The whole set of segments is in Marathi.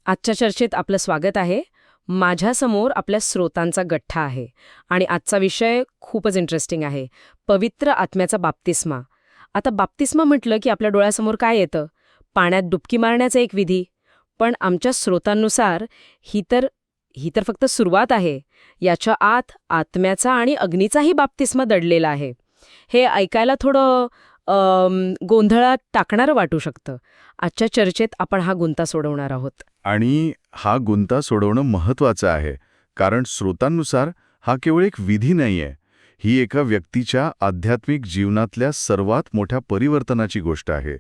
आजच्या चर्चेत आपलं स्वागत आहे. माझ्यासमोर आपल्या स्रोतांचा गठ्ठा आहे आणि आजचा विषय खूपच इंटरेस्टिंग आहे. पवित्र आत्म्याचा बाप्तिस्मा. आता बाप्तिस्मा म्हटलं की आपल्या डोळ्यासमोर काय येतं? पाण्यात डुबकी मारण्याचा एक विधी. पण आमच्या स्रोतांनुसार ही तर ही तर फक्त सुरुवात आहे. याच्या आत आत्म्याचा आणि अग्नीचाही बाप्तिस्मा दडलेला आहे. हे ऐकायला थोडं गोंधळात टाकणारं वाटू शकतं. आजच्या चर्चेत आपण हा गुंता सोडवणार आहोत. आणि हा गुंता सोडवणं महत्त्वाचं आहे, कारण स्रोतांनुसार हा केवळ एक विधी नाहीये. ही एका व्यक्तीच्या आध्यात्मिक जीवनातल्या सर्वात मोठ्या परिवर्तनाची गोष्ट आहे.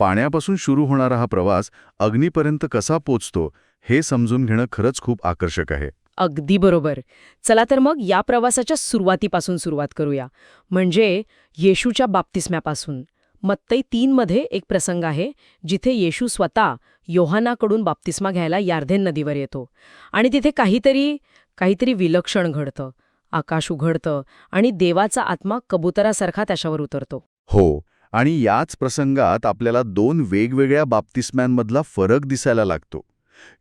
पाण्यापासून सुरू होणारा हा प्रवास अग्नीपर्यंत कसा पोचतो हे समजून घेणं खरंच खूप आकर्षक आहे. अगदी बरोबर. चला तर मग या प्रवासाच्या सुरुवातीपासून सुरुवात करूया. म्हणजे येशूच्या बाप्तिस्म्यापासून. मत्तई 3 मध्ये एक प्रसंग आहे जिथे येशू स्वतः योहानाकडून बाप्तिस्मा घ्यायला यार्देन नदीवर येतो. आणि तिथे काहीतरी विलक्षण घडतं. आकाश उघडतं आणि देवाचा आत्मा कबुतरासारखा त्याच्यावर उतरतो. हो, आणि याच प्रसंगात आपल्याला 2 वेगवेगळ्या बाप्तिस्म्यांमधला फरक दिसायला लागतो.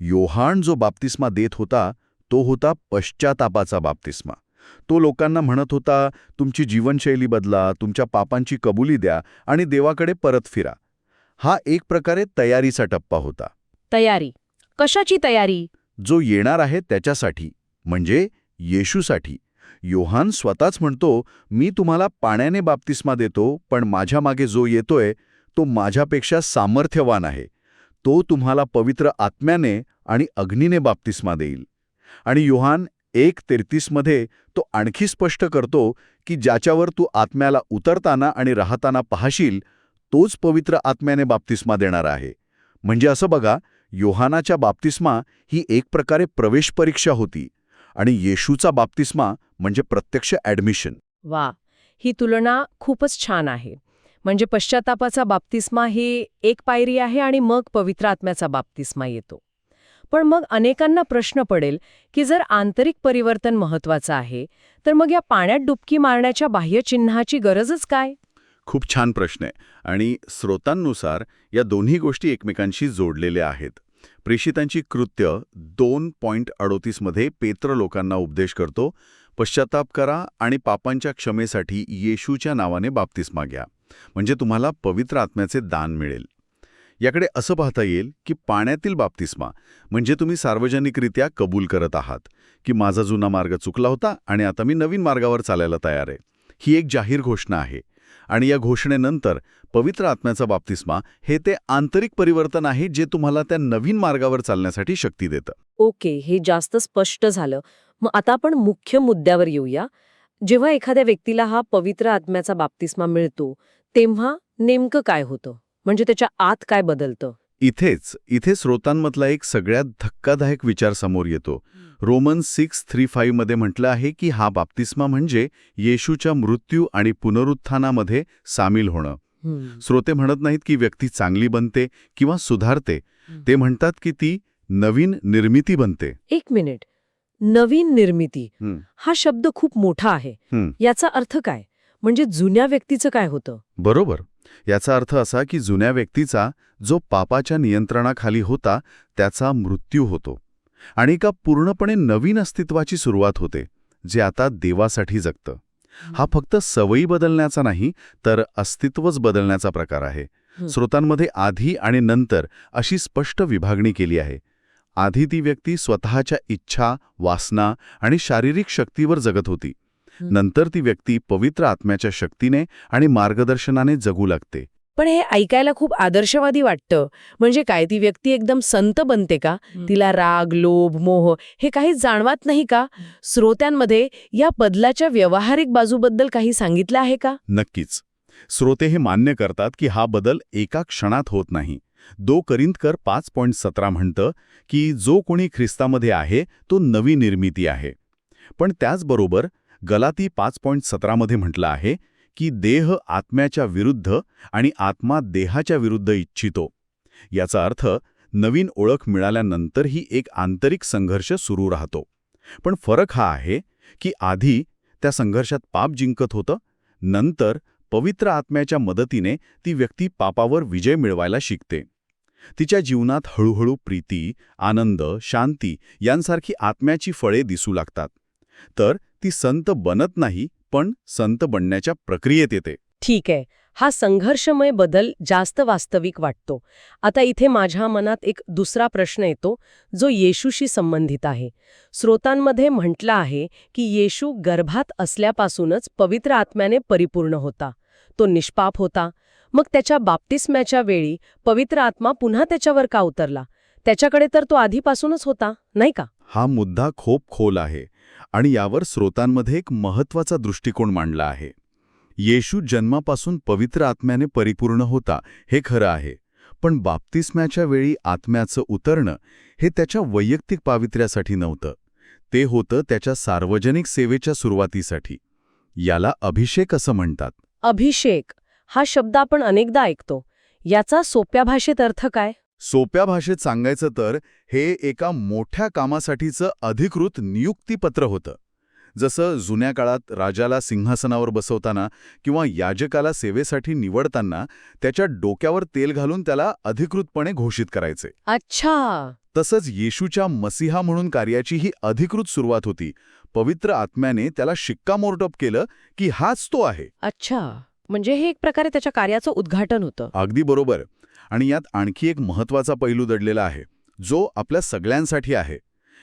योहान जो बाप्तिस्मा देत होता तो होता पश्चातापाचा बाप्तिस्मा. तो लोकांना म्हणत होता, तुमची जीवनशैली बदला, तुमच्या पापांची कबुली द्या आणि देवाकडे परत फिरा. हा एक प्रकारे तयारीचा टप्पा होता. तयारी? कशाची तयारी? जो येणार आहे त्याच्यासाठी, म्हणजे येशूसाठी. योहान स्वतःच म्हणतो, मी तुम्हाला पाण्याने बाप्तिस्मा देतो, पण माझ्या मागे जो येतोय तो माझ्यापेक्षा सामर्थ्यवान आहे. तो तुम्हाला पवित्र आत्म्याने आणि अग्नीने बाप्तिस्मा देईल. आणि योहान 1:33 मध्ये तो आणखी स्पष्ट करतो की ज्याच्यावर तू आत्म्याला उतरताना आणि राहताना पाहशील तोच पवित्र आत्म्याने बाप्तिस्मा देणार आहे. म्हणजे असं बघा, योहानाच्या बाप्तिस्मा ही एक प्रकारे प्रवेश परीक्षा होती आणि येशूचा बाप्तिस्मा म्हणजे प्रत्यक्ष ॲडमिशन. वा, ही तुलना खूपच छान आहे. म्हणजे पश्चातापाचा बाप्तिस्मा ही एक पायरी आहे आणि मग पवित्र आत्म्याचा बाप्तिस्मा येतो. पण मग अनेकांना प्रश्न पडेल की जर आंतरिक परिवर्तन महत्वाचं आहे तर मग या पाण्यात डुबकी मारण्याच्या बाह्यचिन्हाची गरजच काय? खूप छान प्रश्न आहे. आणि स्रोतांनुसार या दोन्ही गोष्टी एकमेकांशी जोडलेल्या आहेत. प्रेषितांची कृत्य 2:38 मध्ये पेत्र लोकांना उपदेश करतो, पश्चाताप करा आणि पापांच्या क्षमेसाठी येशूच्या नावाने बाप्तिस्मा घ्या, म्हणजे तुम्हाला पवित्र आत्म्याचे दान मिळेल. याकडे असं पाहता येईल की पाण्यातील बाप्तिस्मा म्हणजे तुम्ही सार्वजनिकरित्या कबूल करत आहात की माझा जुना मार्ग चुकला होता आणि आता मी नवीन मार्गावर चालायला तयार आहे. ही एक जाहीर घोषणा आहे. आणि या घोषणेनंतर पवित्र आत्म्याचा बाप्तिस्मा हे ते आंतरिक परिवर्तन आहे जे तुम्हाला त्या नवीन मार्गावर चालण्यासाठी शक्ती देतं. ओके, हे जास्त स्पष्ट झालं. मग आता आपण मुख्य मुद्द्यावर येऊया. जेव्हा एखाद्या व्यक्तीला हा पवित्र आत्म्याचा बाप्तिस्मा मिळतो तेव्हा नेमकं काय होतं? म्हणजे त्याच्या आत काय बदलतं? इथे स्रोतांमधला एक सगळ्यात धक्कादायक विचार समोर येतो. रोमन 6:35 मध्ये म्हटलं आहे की हा बाप्तिस्मा म्हणजे येशूच्या मृत्यू आणि पुनरुत्थानामध्ये सामील होणं. श्रोते म्हणत नाहीत की व्यक्ती चांगली बनते किंवा सुधारते. ते म्हणतात की ती नवीन निर्मिती बनते. एक मिनिट, नवीन निर्मिती हा शब्द खूप मोठा आहे. याचा अर्थ काय? म्हणजे जुन्या व्यक्तीचं काय होतं? बरोबर. याचा अर्थ असा की जुन्या व्यक्तीचा जो पापाच्या नियंत्रणाखाली होता त्याचा मृत्यू होतो आणि एका पूर्णपणे नवीन अस्तित्वाची सुरुवात होते, जे आता देवासाठी जगतं. हा फक्त सवयी बदलण्याचा नाही तर अस्तित्वच बदलण्याचा प्रकार आहे. स्रोतांमध्ये आधी आणि नंतर अशी स्पष्ट विभागणी केली आहे. आधी ती व्यक्ती स्वतःच्या इच्छा, वासना आणि शारीरिक शक्तीवर जगत होती. नंतर ती व्यक्ती पवित्र आत्म्याच्या शक्तीने आणि मार्गदर्शनाने जगू लागते. पण हे ऐकायला खूप आदर्शवादी वाटतं. म्हणजे काय, ती व्यक्ती एकदम संत बनते का? तिला राग, लोभ, मोह हे काहीच जाणवत नाही का? श्रोत्यांमध्ये या बदलाच्या व्यावहारिक बाजूबद्दल काही सांगितलं आहे का? नक्कीच. श्रोते हे मान्य करतात की हा बदल एका क्षणात होत नाही. 2 कोरिंथकर 5:17 म्हणतं की जो कोणी ख्रिस्तामध्ये आहे तो नवी निर्मिती आहे. पण त्याचबरोबर गलाती 5:17 मध्ये म्हटलं आहे की देह आत्म्याच्या विरुद्ध आणि आत्मा देहाच्या विरुद्ध इच्छितो. याचा अर्थ नवीन ओळख मिळाल्यानंतरही एक आंतरिक संघर्ष सुरू राहतो. पण फरक हा आहे की आधी त्या संघर्षात पाप जिंकत होतं, नंतर पवित्र आत्म्याच्या मदतीने ती व्यक्ती पापावर विजय मिळवायला शिकते. तिच्या जीवनात हळूहळू प्रीती, आनंद, शांती यांसारखी आत्म्याची फळे दिसू लागतात. तर ती संत बनत नाही, पण संत बनण्याच्या प्रक्रियेत येते. ठीक आहे, हा संघर्षमय बदल जास्त वास्तविक वाटतो. आता इथे माझ्या मनात एक दुसरा प्रश्न येतो, जो येशूशी संबंधित आहे. स्रोतांमध्ये म्हटलं आहे की येशू गर्भात असल्यापासूनच पवित्र आत्म्याने परिपूर्ण होता. तो निष्पाप होता. मग त्याच्या बाप्तिस्म्याच्या वेळी पवित्र आत्मा पुन्हा त्याच्यावर का उतरला? त्याच्याकडे तर तो आधीपासूनच होता, नाही का? हा मुद्दा खूप खोल आहे आणि यावर स्रोतांमध्ये एक महत्त्वाचा दृष्टिकोन मांडला आहे. येशू जन्मापासून पवित्र आत्म्याने परिपूर्ण होता हे खरं आहे, पण बाप्तिस्म्याच्या वेळी आत्म्याचं उतरणं हे त्याच्या वैयक्तिक पावित्र्यासाठी नव्हतं. ते होतं त्याच्या सार्वजनिक सेवेच्या सुरुवातीसाठी. याला अभिषेक असं म्हणतात. अभिषेक हा शब्द आपण अनेकदा ऐकतो. याचा सोप्या भाषेत अर्थ काय? सोप्या भाषेत सांगायचं तर हे एका मोठ्या कामासाठीचं अधिकृत नियुक्तीपत्र होतं. जसं जुन्या काळात राजाला सिंहासनावर बसवताना किंवा याजकाला सेवेसाठी निवडताना त्याच्या डोक्यावर तेल घालून त्याला अधिकृतपणे घोषित करायचे. अच्छा. तसंच येशूच्या मसीहा म्हणून कार्याची ही अधिकृत सुरुवात होती. पवित्र आत्म्याने त्याला शिक्कामोर्तब केलं की हाच तो आहे. अच्छा, म्हणजे हे एक प्रकारे त्याच्या कार्याचं उद्घाटन होतं. अगदी बरोबर. आणि यात आणखी एक महत्त्वाचा पैलू दडलेला आहे, जो आपल्या सगळ्यांसाठी आहे.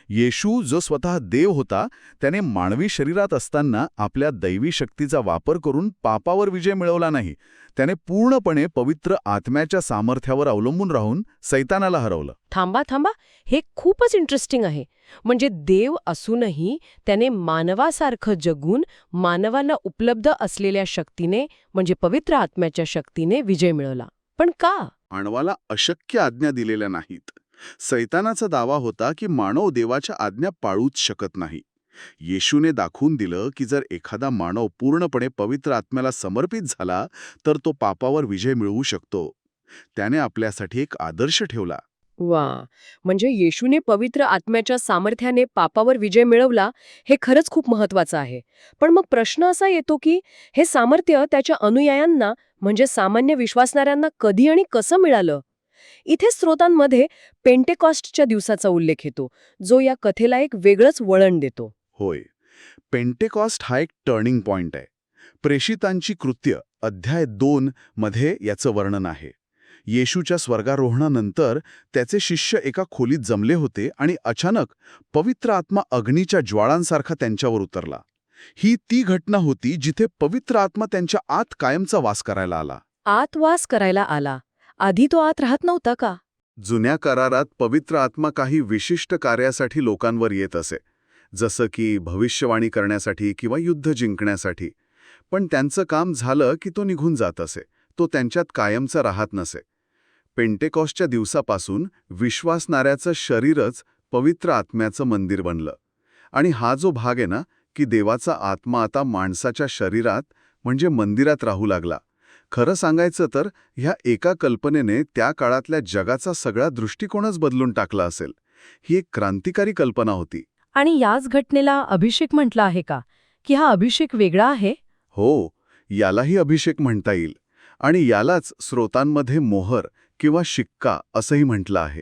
येशू जो स्वतः देव होता, त्याने मानवी शरीरात असताना आपल्या दैवी शक्तीचा वापर करून पापावर विजय मिळवला नाही. त्याने पूर्णपणे पवित्र आत्म्याच्या सामर्थ्यावर अवलंबून राहून सैतानाला हरवलं. थांबा, हे खूपच इंटरेस्टिंग आहे. म्हणजे देव असूनही त्याने मानवासारखं जगून मानवाला उपलब्ध असलेल्या शक्तीने, म्हणजे पवित्र आत्म्याच्या शक्तीने विजय मिळवला. पण का? मानवाला अशक्य आज्ञा दिलेल्या नाहीत. सैतानाचा दावा होता की मानव देवाच्या आज्ञा पाळूच शकत नाही. येशूने दाखवून दिलं की जर एखादा मानव पूर्णपणे पवित्र आत्म्याला समर्पित झाला तर तो पापावर विजय मिळवू शकतो. त्याने आपल्यासाठी एक आदर्श ठेवला. वा, म्हणजे येशूने पवित्र आत्म्याच्या सामर्थ्याने पापावर विजय मिळवला, हे खरंच खूप महत्वाचं आहे. पण मग प्रश्न असा येतो की हे सामर्थ्य त्याच्या अनुयायांना, म्हणजे सामान्य विश्वासणाऱ्यांना कधी आणि कसं मिळालं? इथे स्रोतांमध्ये पेंटेकॉस्टच्या दिवसाचा उल्लेख येतो, जो या कथेला एक वेगळंच वळण देतो. होय, पेंटेकॉस्ट हा एक टर्निंग पॉइंट आहे. प्रेषितांची कृत्य अध्याय 2 मध्ये याचं वर्णन आहे. येशूच्या स्वर्गारोहणानंतर त्याचे शिष्य एका खोलीत जमले होते आणि अचानक पवित्र आत्मा अग्नीच्या ज्वाळांसारखा त्यांच्यावर उतरला. ही ती घटना होती जिथे पवित्र आत्मा त्यांच्या आत कायमचा वास करायला आला. आत वास करायला आला? आधी तो आत राहत नव्हता का? जुन्या करारात पवित्र आत्मा काही विशिष्ट कार्यासाठी लोकांवर येत असे, जसं की भविष्यवाणी करण्यासाठी किंवा युद्ध जिंकण्यासाठी. पण त्यांचं काम झालं की तो निघून जात असे. तो त्यांच्यात कायमचा राहत नसे. पेंटेकॉस्टच्या दिवसापासून विश्वासणाऱ्याचं शरीरच पवित्र आत्म्याचं मंदिर बनलं. आणि हा जो भाग आहे ना, की देवाचा आत्मा आता माणसाच्या शरीरात म्हणजे मंदिरात राहू लागला. खरं सांगायचं तर ह्या एका कल्पनेने त्या काळातल्या जगाचा सगळा दृष्टिकोनच बदलून टाकला असेल. ही एक क्रांतिकारी कल्पना होती. आणि याच घटनेला अभिषेक म्हटलं आहे का? की हा अभिषेक वेगळा आहे? हो, यालाही अभिषेक म्हणता येईल. आणि यालाच स्रोतांमध्ये मोहर किंवा शिक्का असंही म्हटलं आहे.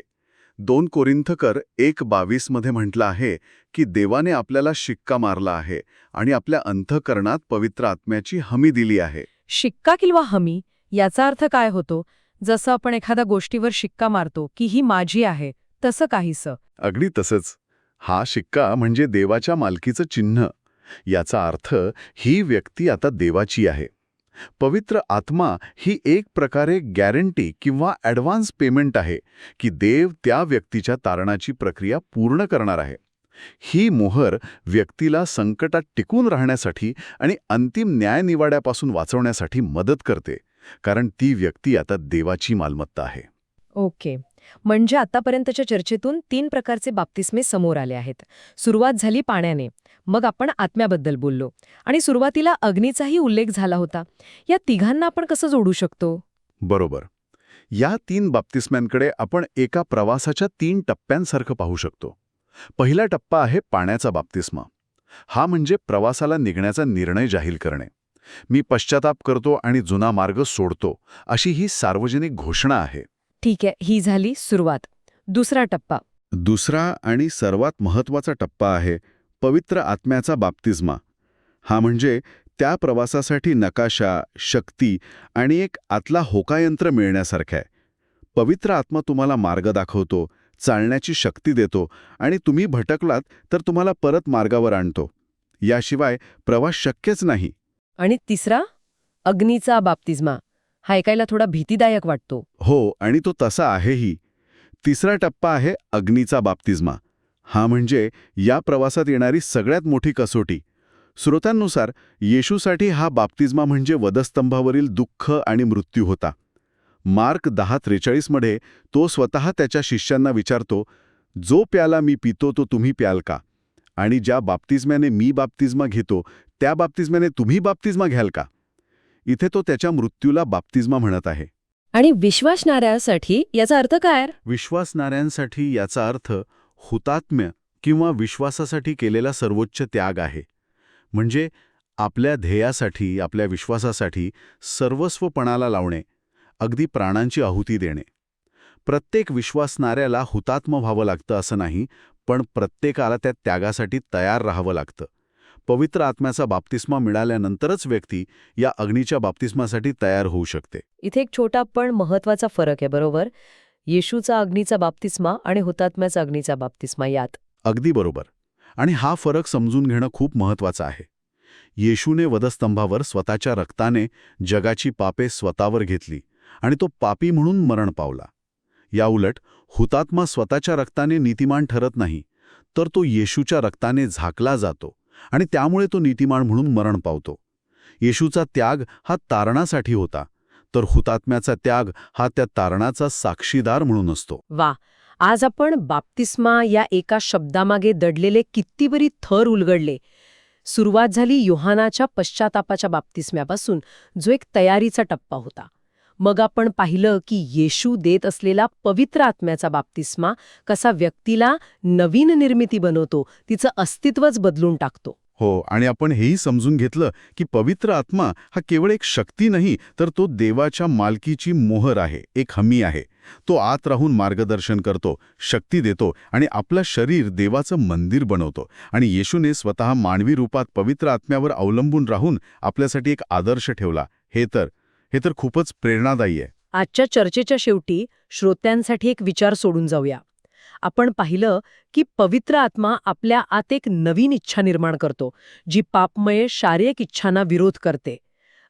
2 कोरिंथकर 1:22 मध्ये म्हटलं आहे की देवाने आपल्याला शिक्का मारला आहे आणि आपल्या अंतःकरणात पवित्र आत्म्याची हमी दिली आहे. शिक्का किंवा हमी याचा अर्थ काय होतो? जसं आपण एखाद्या गोष्टीवर शिक्का मारतो की ही माझी आहे, तसं काहीसं. अगदी तसंच. हा शिक्का म्हणजे देवाच्या मालकीचं चिन्ह. याचा अर्थ ही व्यक्ती आता देवाची आहे. पवित्र आत्मा ही एक प्रकारे गॅरंटी किंवा ॲडव्हान्स पेमेंट आहे की देव त्या व्यक्तीच्या तारणाची प्रक्रिया पूर्ण करणार आहे. ही मोहर व्यक्तीला संकटात टिकून राहण्यासाठी आणि अंतिम न्यायनिवाड्यापासून वाचवण्यासाठी मदत करते, कारण ती व्यक्ती आता देवाची मालमत्ता आहे. ओके, म्हणजे आतापर्यंतच्या चर्चेतून 3 प्रकारचे बाप्तिस्मे समोर आले आहेत. सुरुवात झाली पाण्याने, मग आपण आत्म्याबद्दल बोललो आणि सुरुवातीला अग्नीचाही उल्लेख झाला होता. या तिघांना आपण कसं जोडू शकतो? बरोबर. या 3 बाप्तिस्म्यांकडे आपण एका प्रवासाच्या 3 टप्प्यांसारखं पाहू शकतो. पहिला टप्पा आहे पाण्याचा बाप्तिस्मा. हा म्हणजे प्रवासाला निघण्याचा निर्णय जाहीर करणे. मी पश्चाताप करतो आणि जुना मार्ग सोडतो, अशी ही सार्वजनिक घोषणा आहे. ठीक आहे, ही झाली सुरुवात. दुसरा टप्पा. दुसरा आणि सर्वात महत्त्वाचा टप्पा आहे पवित्र आत्म्याचा बाप्तिस्मा. हा म्हणजे त्या प्रवासासाठी नकाशा, शक्ती आणि एक आतला होकायंत्र मिळण्यासारखा आहे. पवित्र आत्मा तुम्हाला मार्ग दाखवतो, चालण्याची शक्ती देतो आणि तुम्ही भटकलात तर तुम्हाला परत मार्गावर आणतो. याशिवाय प्रवास शक्यच नाही. आणि तिसरा, अग्नीचा बाप्तिस्मा. हा ऐकायला थोडा भीतीदायक वाटतो. हो, आणि तो तसा आहेही. तिसरा टप्पा आहे अग्नीचा बाप्तिस्मा. हा म्हणजे या प्रवासात येणारी सगळ्यात मोठी कसोटी. स्रोतांनुसार येशूसाठी हा बाप्तिस्मा म्हणजे वधस्तंभावरील दुःख आणि मृत्यू होता. मार्क 10:43 मध्ये तो स्वतः त्याच्या शिष्यांना विचारतो, जो प्याला मी पितो तो तुम्ही प्याल का? आणि ज्या बाप्तिस्म्याने मी बाप्तिस्मा घेतो त्या बाप्तिस्म्याने तुम्ही बाप्तिस्मा घ्याल का? इथे तो त्याच्या मृत्यूला बाप्तिस्मा म्हणत आहे. आणि विश्वासणाऱ्यासाठी याचा अर्थ काय? विश्वासणाऱ्यांसाठी याचा अर्थ हुतात्म्य किंवा विश्वासासाठी केलेला सर्वोच्च त्याग आहे. म्हणजे आपल्या ध्येयासाठी, आपल्या विश्वासासाठी सर्वस्वपणाला लावणे, अगदी प्राणांची आहुती देणे. प्रत्येक विश्वासणाऱ्याला हुतात्म व्हावं लागतं असं नाही, पण प्रत्येकाला त्या त्यागासाठी तयार राहावं लागतं. पवित्र आत्म्याचा बाप्तिस्मा मिळाल्यानंतरच व्यक्ती या अग्नीच्या बाप्तिस्मासाठी तयार होऊ शकते. इथे एक छोटा पण महत्वाचा फरक आहे, बरोबर? येशूचा अग्नीचा बाप्तिस्मा आणि हुतात्म्याचा अग्नीचा बाप्तिस्मा यात. अगदी बरोबर. आणि हा फरक समजून घेणं खूप महत्वाचं आहे. येशूने वधस्तंभावर स्वतःच्या रक्ताने जगाची पापे स्वतःवर घेतली आणि तो पापी म्हणून मरण पावला. याउलट हुतात्मा स्वतःच्या रक्ताने नीतिमान ठरत नाही, तर तो येशूच्या रक्ताने झाकला जातो आणि त्यामुळे तो नीतिमान म्हणून मरण पावतो. येशूचा त्याग हा तारणासाठी होता, तर हुतात्म्याचा त्याग हा त्या तारणाचा साक्षीदार म्हणून असतो. वा, आज आपण बाप्तिस्मा या एका शब्दामागे दडलेले कितीतरी थर उलगडले. सुरुवात झाली योहानाच्या पश्चातापाच्या बाप्तिस्म्यापासून, जो एक तयारीचा टप्पा होता. मग आपण पाहिलं की येशू देत असलेला पवित्र आत्म्याचा बाप्तिस्मा कसा व्यक्तीला नवीन निर्मिती बनवतो, तिचं अस्तित्वच बदलून टाकतो. हो, आणि आपण हेही समजून घेतलं की पवित्र आत्मा हा केवळ एक शक्ती नाही, तर तो देवाच्या मालकीची मोहर आहे, एक हमी आहे. तो आत राहून मार्गदर्शन करतो, शक्ती देतो आणि आपलं शरीर देवाचं मंदिर बनवतो. आणि येशूने स्वतः मानवी रूपात पवित्र आत्म्यावर अवलंबून राहून आपल्यासाठी एक आदर्श ठेवला. हे तर खूपच प्रेरणादायी आहे. आजच्या चर्चेच्या शेवटी श्रोत्यांसाठी एक विचार सोडून जाऊया. आपण पाहिलं की पवित्र आत्मा आपल्या आत एक नवीन इच्छा निर्माण करतो, जी पापमय शारीरिक इच्छांना विरोध करते.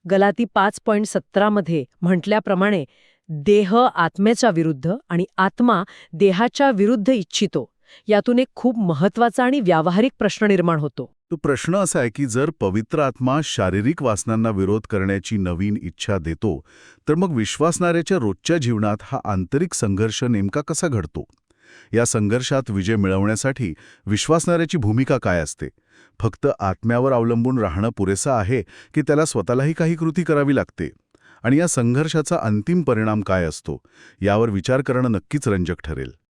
गलाती 5:17 मध्ये म्हटल्याप्रमाणे देह आत्म्याच्या विरुद्ध आणि आत्मा देहाच्या विरुद्ध इच्छितो. यातून एक खूप महत्वाचा आणि व्यावहारिक प्रश्न निर्माण होतो. तो प्रश्न असा आहे की जर पवित्र आत्मा शारीरिक वासनांना विरोध करण्याची नवीन इच्छा देतो, तर मग विश्वासणाऱ्याच्या रोजच्या जीवनात हा आंतरिक संघर्ष नेमका कसा घडतो? या संघर्षात विजय मिळवण्यासाठी विश्वासणाऱ्याची भूमिका काय असते? फक्त आत्म्यावर अवलंबून राहणं पुरेसं आहे की त्याला स्वतःलाही काही कृती करावी लागते? आणि या संघर्षाचा अंतिम परिणाम काय असतो, यावर विचार करणं नक्कीच रंजक ठरेल.